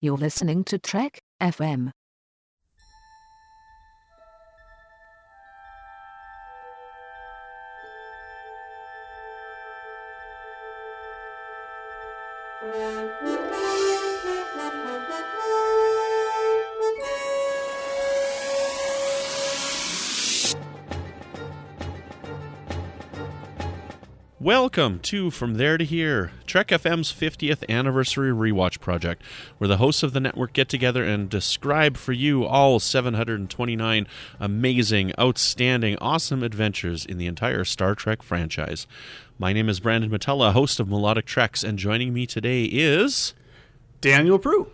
You're listening to Trek FM. Welcome to From There to Here, Trek FM's 50th Anniversary Rewatch project, where the hosts of the network get together and describe for you all 729 amazing, outstanding, awesome adventures in the entire Star Trek franchise. My name is Brandon-Shea, host of Melodic Treks, and joining me today is... Daniel Proulx.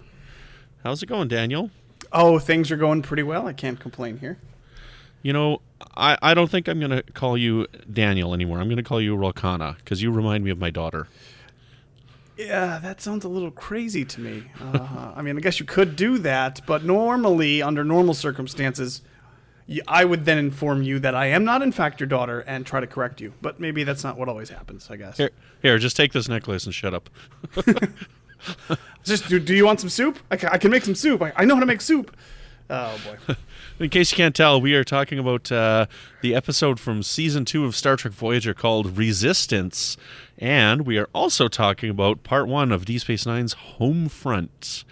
How's it going, Daniel? Oh, things are going pretty well. I can't complain here. You know, I don't think I'm going to call you Daniel anymore. I'm going to call you Rolkana, because you remind me of my daughter. Yeah, that sounds a little crazy to me. I mean, I guess you could do that, but normally, under normal circumstances, I would then inform you that I am not, in fact, your daughter and try to correct you. But maybe that's not what always happens, I guess. Here, just take this necklace and shut up. Just, do you want some soup? I can make some soup. I know how to make soup. Oh, boy. In case you can't tell, we are talking about the episode from Season 2 of Star Trek Voyager called Resistance, and we are also talking about Part 1 of D Space Nine's Homefront.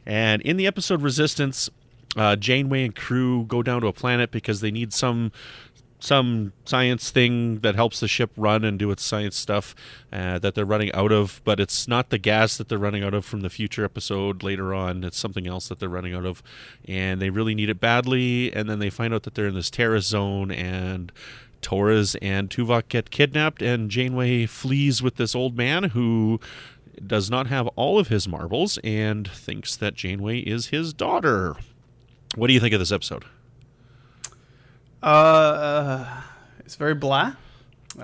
And in the episode Resistance, Janeway and crew go down to a planet because they need some science thing that helps the ship run and do its science stuff that they're running out of, but it's not the gas that they're running out of from the future episode later on. It's something else that they're running out of, and they really need it badly, and then they find out that they're in this terrorist zone, and Torres and Tuvok get kidnapped, and Janeway flees with this old man who does not have all of his marbles and thinks that Janeway is his daughter. What do you think of this episode? It's very blah. It's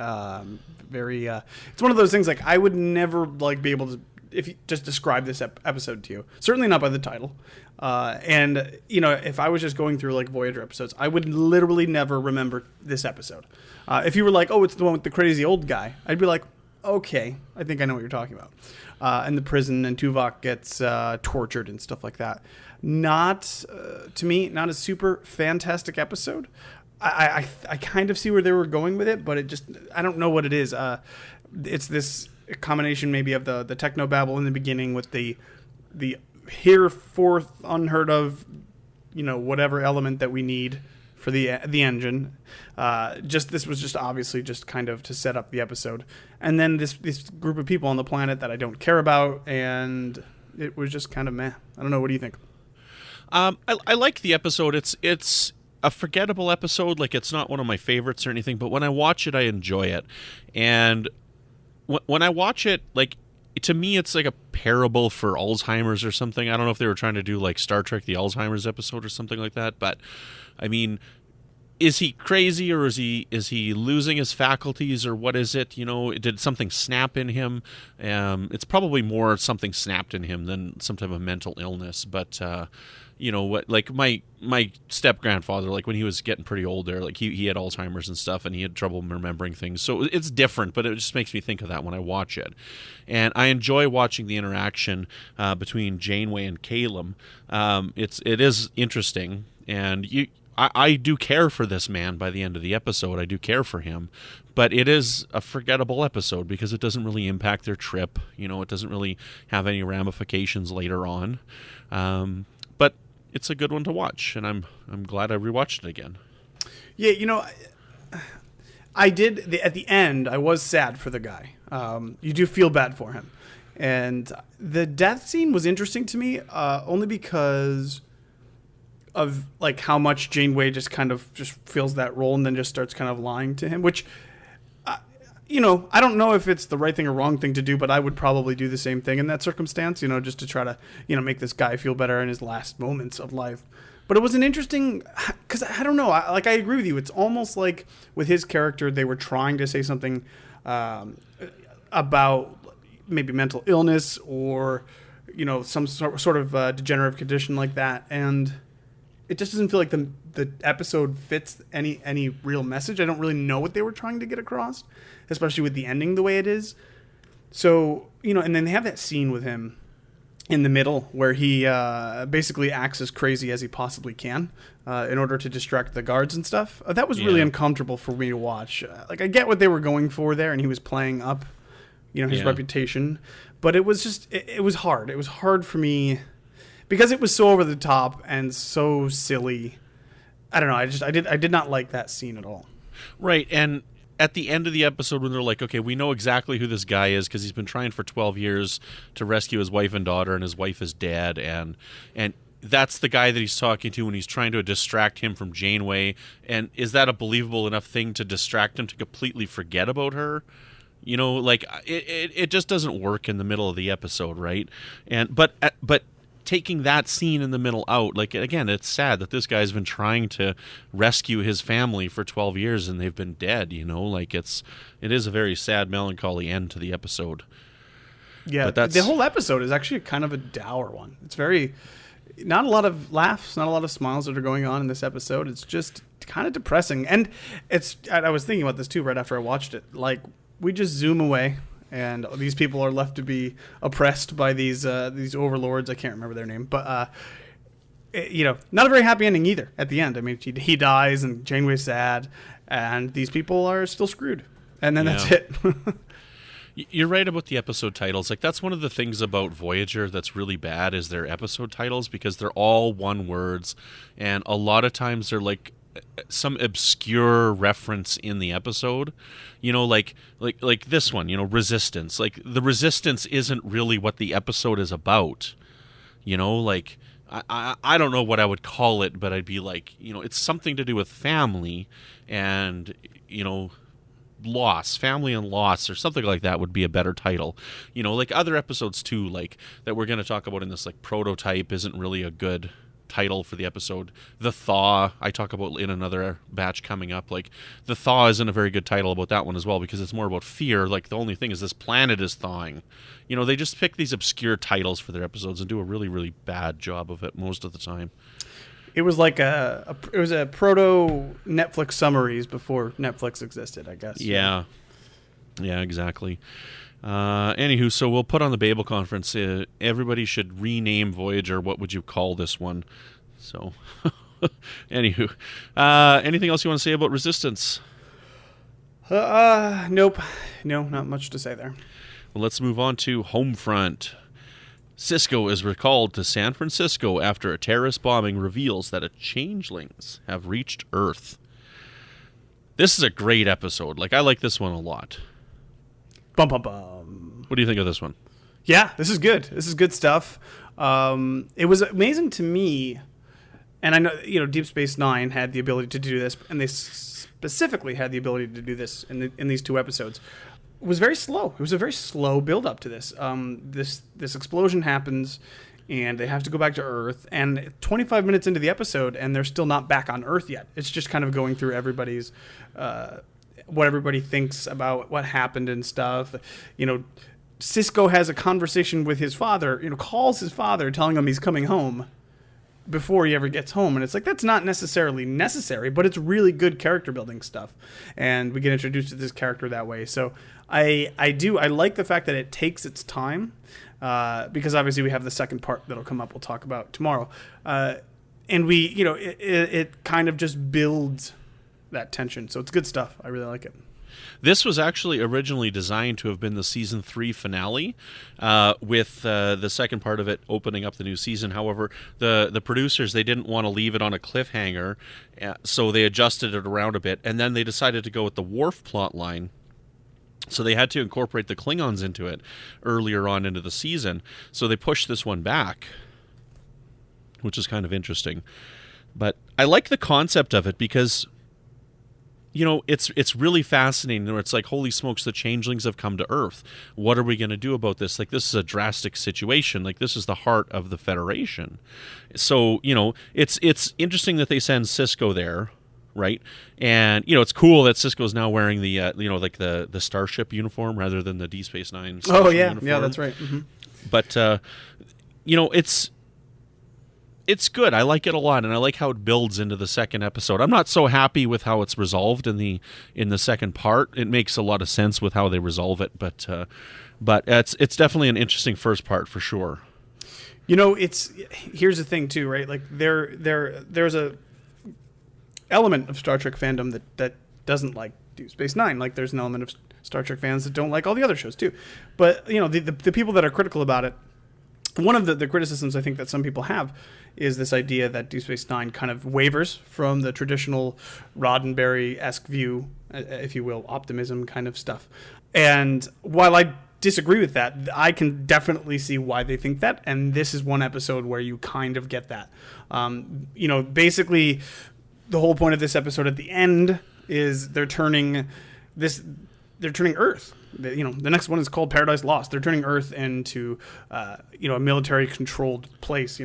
one of those things like I would never be able to just describe this episode to you. Certainly not by the title. And if I was just going through Voyager episodes, I would literally never remember this episode. If you were like, oh, it's the one with the crazy old guy, I'd be like, okay, I think I know what you're talking about. And the prison and Tuvok gets tortured and stuff like that. Not to me, not a super fantastic episode. I kind of see where they were going with it, but I don't know what it is. It's this combination maybe of the technobabble in the beginning with the hereforth unheard of, whatever element that we need for the engine. This was just obviously just kind of to set up the episode, and then this group of people on the planet that I don't care about, and it was just kind of meh. I don't know. What do you think? I like the episode. It's a forgettable episode. It's not one of my favorites or anything, but when I watch it, I enjoy it. And when I watch it, to me, it's like a parable for Alzheimer's or something. I don't know if they were trying to do Star Trek, the Alzheimer's episode or something like that. But I mean, is he crazy or is he losing his faculties or what is it? Did something snap in him? It's probably more something snapped in him than some type of mental illness. But my step grandfather, when he was getting pretty old there, he had Alzheimer's and stuff, and he had trouble remembering things. So it's different, but it just makes me think of that when I watch it. And I enjoy watching the interaction between Janeway and Calum. It is interesting, and I do care for this man by the end of the episode. I do care for him, but it is a forgettable episode because it doesn't really impact their trip. It doesn't really have any ramifications later on. But it's a good one to watch, and I'm glad I rewatched it again. Yeah, I did at the end. I was sad for the guy. You do feel bad for him, and the death scene was interesting to me only because of how much Janeway just kind of just fills that role and then just starts kind of lying to him, which I don't know if it's the right thing or wrong thing to do, but I would probably do the same thing in that circumstance, just to try to, make this guy feel better in his last moments of life. But it was an interesting, because I don't know, I agree with you. It's almost like with his character, they were trying to say something about maybe mental illness or, some sort of degenerative condition like that. And it just doesn't feel like the episode fits any real message. I don't really know what they were trying to get across, especially with the ending the way it is. So, and then they have that scene with him in the middle where he basically acts as crazy as he possibly can in order to distract the guards and stuff. That was really uncomfortable for me to watch. Like, I get what they were going for there, and he was playing up, his reputation, but it was just it was hard. It was hard for me because it was so over the top and so silly. I don't know. I did not like that scene at all. Right, and at the end of the episode when they're like, okay, we know exactly who this guy is because he's been trying for 12 years to rescue his wife and daughter, and his wife is dead, and that's the guy that he's talking to when he's trying to distract him from Janeway. And is that a believable enough thing to distract him to completely forget about her? Like, it just doesn't work in the middle of the episode, right? And but taking that scene in the middle out, like, again, it's sad that this guy's been trying to rescue his family for 12 years and they've been dead, like it is a very sad, melancholy end to the episode. Yeah, but the whole episode is actually kind of a dour one. It's not a lot of laughs, not a lot of smiles that are going on in this episode. It's just kind of depressing. And I was thinking about this too right after I watched it. Like, we just zoom away, and these people are left to be oppressed by these overlords. I can't remember their name, but not a very happy ending either at the end. I mean, he dies, and Janeway's sad, and these people are still screwed, and then that's it. You're right about the episode titles. Like, that's one of the things about Voyager that's really bad is their episode titles, because they're all one words, and a lot of times they're like some obscure reference in the episode, like this one, Resistance. Like, the Resistance isn't really what the episode is about, like I don't know what I would call it, but I'd be like, it's something to do with family and loss, family and loss, or something like that would be a better title. Like other episodes too, like that we're going to talk about in this, like Prototype isn't really a good title for the episode. The Thaw, I talk about in another batch coming up. Like, The Thaw isn't a very good title about that one as well, because it's more about fear. Like, the only thing is this planet is thawing. They just pick these obscure titles for their episodes and do a really, really bad job of it most of the time. It was like it was a proto Netflix summaries before Netflix existed, I guess. Yeah, exactly. Anywho, so we'll put on the Babel conference. Everybody should rename Voyager. What would you call this one? So, anywho, anything else you want to say about Resistance? Nope. No, not much to say there. Well, let's move on to Homefront. Sisko is recalled to San Francisco after a terrorist bombing reveals that changelings have reached Earth. This is a great episode. Like, I like this one a lot. Bum, bum, bum. What do you think of this one? Yeah, this is good. This is good stuff. It was amazing to me, and I know Deep Space Nine had the ability to do this, and they specifically had the ability to do this in these two episodes. It was very slow. It was a very slow build up to this. This explosion happens, and they have to go back to Earth. And 25 minutes into the episode, and they're still not back on Earth yet. It's just kind of going through everybody's what everybody thinks about what happened and stuff. Sisko has a conversation with his father. Calls his father, telling him he's coming home before he ever gets home, and it's like, that's not necessarily necessary, but it's really good character building stuff, and we get introduced to this character that way. So I like the fact that it takes its time, because obviously we have the second part that'll come up, we'll talk about tomorrow, and it kind of just builds that tension. So it's good stuff. I really like it. This was actually originally designed to have been the season 3 finale, with the second part of it opening up the new season. However, the producers, they didn't want to leave it on a cliffhanger, so they adjusted it around a bit, and then they decided to go with the Worf plot line. So they had to incorporate the Klingons into it earlier on into the season. So they pushed this one back, which is kind of interesting. But I like the concept of it because, it's really fascinating. It's like, holy smokes, the changelings have come to Earth. What are we going to do about this? Like, this is a drastic situation. Like, this is the heart of the Federation. So, it's interesting that they send Sisko there, right? And, it's cool that Sisko's now wearing the, like the Starship uniform rather than the D Space Nine uniform. Yeah, that's right. Mm-hmm. But, it's good. I like it a lot, and I like how it builds into the second episode. I'm not so happy with how it's resolved in the second part. It makes a lot of sense with how they resolve it, but it's definitely an interesting first part for sure. Here's the thing too, right? Like there's a element of Star Trek fandom that doesn't like Deep Space Nine. Like there's an element of Star Trek fans that don't like all the other shows too. But the people that are critical about it, one of the criticisms I think that some people have is this idea that Deep Space Nine kind of wavers from the traditional Roddenberry-esque view, if you will, optimism kind of stuff. And while I disagree with that, I can definitely see why they think that. And this is one episode where you kind of get that. Basically, the whole point of this episode at the end is they're turning Earth. The next one is called Paradise Lost. They're turning Earth into, a military-controlled place.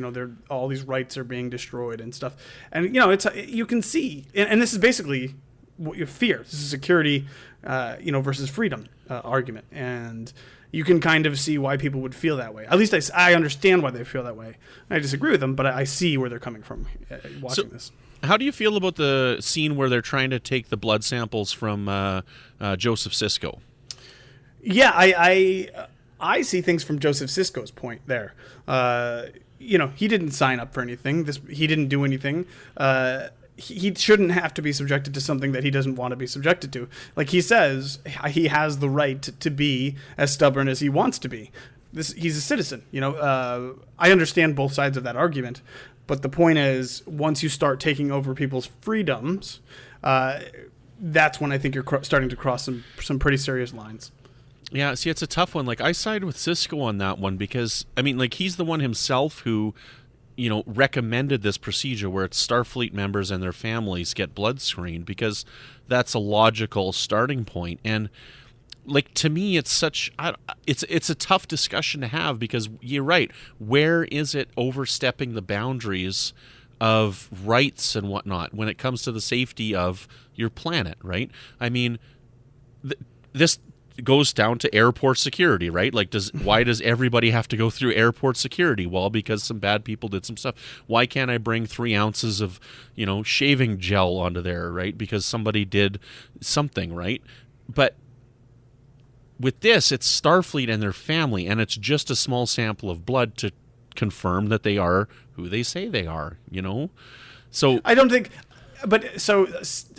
All these rights are being destroyed and stuff. And you can see, and this is basically what you fear. This is security, versus freedom argument, and you can kind of see why people would feel that way. At least I understand why they feel that way. I disagree with them, but I see where they're coming from watching this. How do you feel about the scene where they're trying to take the blood samples from Joseph Sisko? Yeah, I see things from Joseph Sisko's point there. He didn't sign up for anything. He didn't do anything. He shouldn't have to be subjected to something that he doesn't want to be subjected to. Like he says, he has the right to be as stubborn as he wants to be. He's a citizen. I understand both sides of that argument, but the point is, once you start taking over people's freedoms, that's when I think you're starting to cross some pretty serious lines. Yeah, see, it's a tough one. Like, I side with Sisko on that one because, he's the one himself who, recommended this procedure where it's Starfleet members and their families get blood screened because that's a logical starting point. And, to me, it's a tough discussion to have because you're right. Where is it overstepping the boundaries of rights and whatnot when it comes to the safety of your planet, right? This goes down to airport security, right? Why does everybody have to go through airport security? Well, because some bad people did some stuff. Why can't I bring 3 ounces of, shaving gel onto there, right? Because somebody did something, right? But with this, it's Starfleet and their family, and it's just a small sample of blood to confirm that they are who they say they are, So I don't think, but so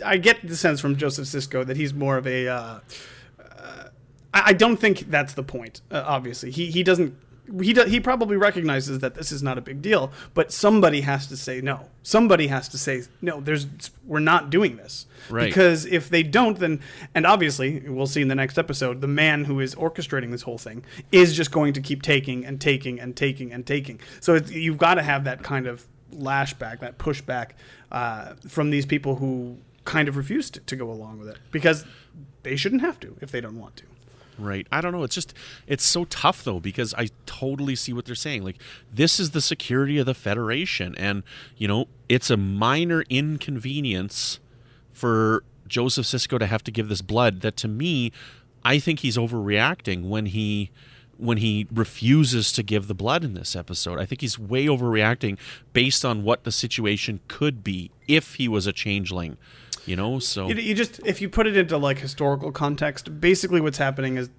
I get the sense from Joseph Sisko that he's more of a, I don't think that's the point. Obviously, he doesn't. He probably recognizes that this is not a big deal, but somebody has to say no. Somebody has to say no. We're not doing this, right? Because if they don't, then, and obviously we'll see in the next episode, the man who is orchestrating this whole thing is just going to keep taking and taking and taking and taking. So you've got to have that kind of lashback, that pushback from these people who kind of refuse to go along with it because they shouldn't have to if they don't want to. Right. I don't know. It's so tough, though, because I totally see what they're saying. This is the security of the Federation. And, it's a minor inconvenience for Joseph Sisko to have to give this blood that, to me, I think he's overreacting when he refuses to give the blood in this episode. I think he's way overreacting based on what the situation could be if he was a changeling. So you just, if you put it into historical context, basically what's happening is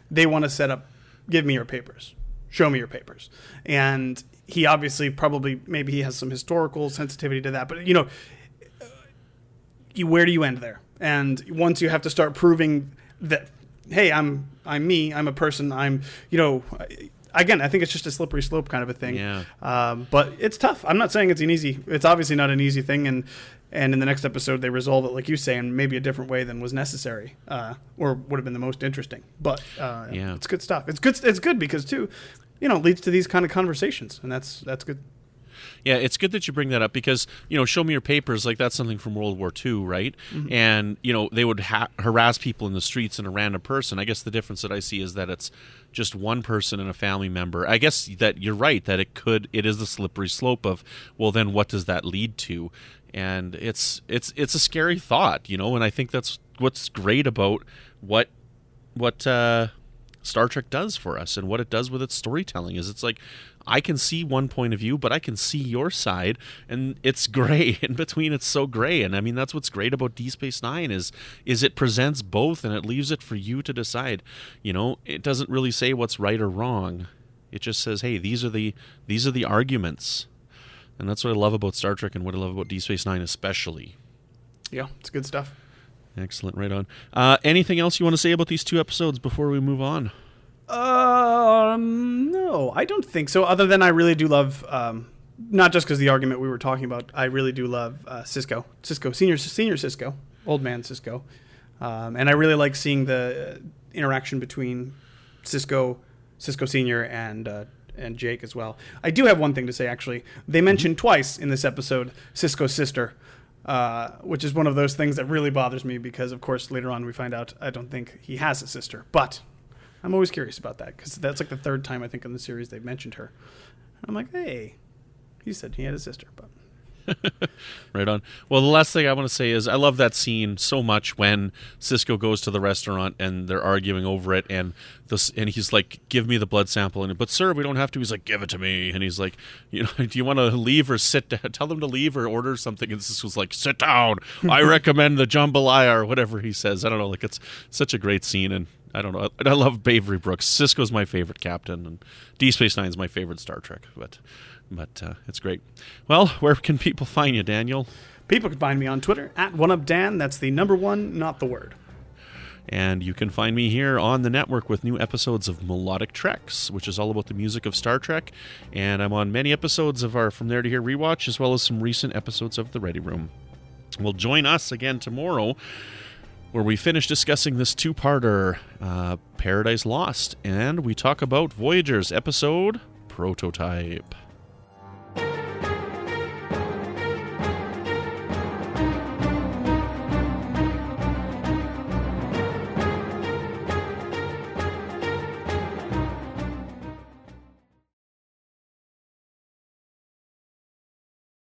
they want to set up, give me your papers, show me your papers. And he obviously maybe he has some historical sensitivity to that, but where do you end there? And once you have to start proving that, hey, I'm me, I'm a person, again, I think it's just a slippery slope kind of a thing. Yeah. But it's tough. I'm not saying it's obviously not an easy thing. And in the next episode, they resolve it, like you say, in maybe a different way than was necessary, or would have been the most interesting. But It's good stuff. It's good because too, it leads to these kind of conversations, and that's good. Yeah, it's good that you bring that up because, show me your papers, that's something from World War II, right? Mm-hmm. And, they would harass people in the streets and a random person. I guess the difference that I see is that it's just one person and a family member. I guess that you're right, that it is the slippery slope of, well, then what does that lead to? And it's a scary thought, and I think that's what's great about what Star Trek does for us and what it does with its storytelling is it's I can see one point of view, but I can see your side, and it's gray. In between, it's so gray. And that's what's great about Deep Space Nine is it presents both, and it leaves it for you to decide. It doesn't really say what's right or wrong. It just says, hey, these are the arguments. And that's what I love about Star Trek and what I love about Deep Space Nine especially. Yeah, it's good stuff. Excellent. Right on. Anything else you want to say about these 2 episodes before we move on? No, I don't think so. Other than I really do love, not just because the argument we were talking about, I really do love Sisko, senior Sisko, old man Sisko, and I really like seeing the interaction between Sisko Senior and Jake as well. I do have one thing to say, actually. They mentioned twice in this episode Sisko's sister, which is one of those things that really bothers me because, of course, later on we find out I don't think he has a sister. But I'm always curious about that because that's like the 3rd time I think in the series they've mentioned her. And I'm like, hey, he said he had a sister, but... Right on. Well, the last thing I want to say is I love that scene so much when Sisko goes to the restaurant and they're arguing over it, and he's like, "Give me the blood sample," but sir, we don't have to. He's like, "Give it to me," and he's like, "Do you want to leave or sit down? Tell them to leave or order something." And Sisko's like, "Sit down. I recommend the jambalaya," or whatever he says. I don't know. Like, it's such a great scene, and I don't know. I love Avery Brooks. Sisko's my favorite captain, and Deep Space Nine's my favorite Star Trek, but it's great. Well, where can people find you, Daniel? People can find me on Twitter at OneUpDan. That's the number 1, not the word. And you can find me here on the network with new episodes of Melodic Treks, which is all about the music of Star Trek. And I'm on many episodes of our From There to Here rewatch, as well as some recent episodes of The Ready Room. Well, join us again tomorrow, where we finish discussing this 2-parter, Paradise Lost, and we talk about Voyager's episode Prototype.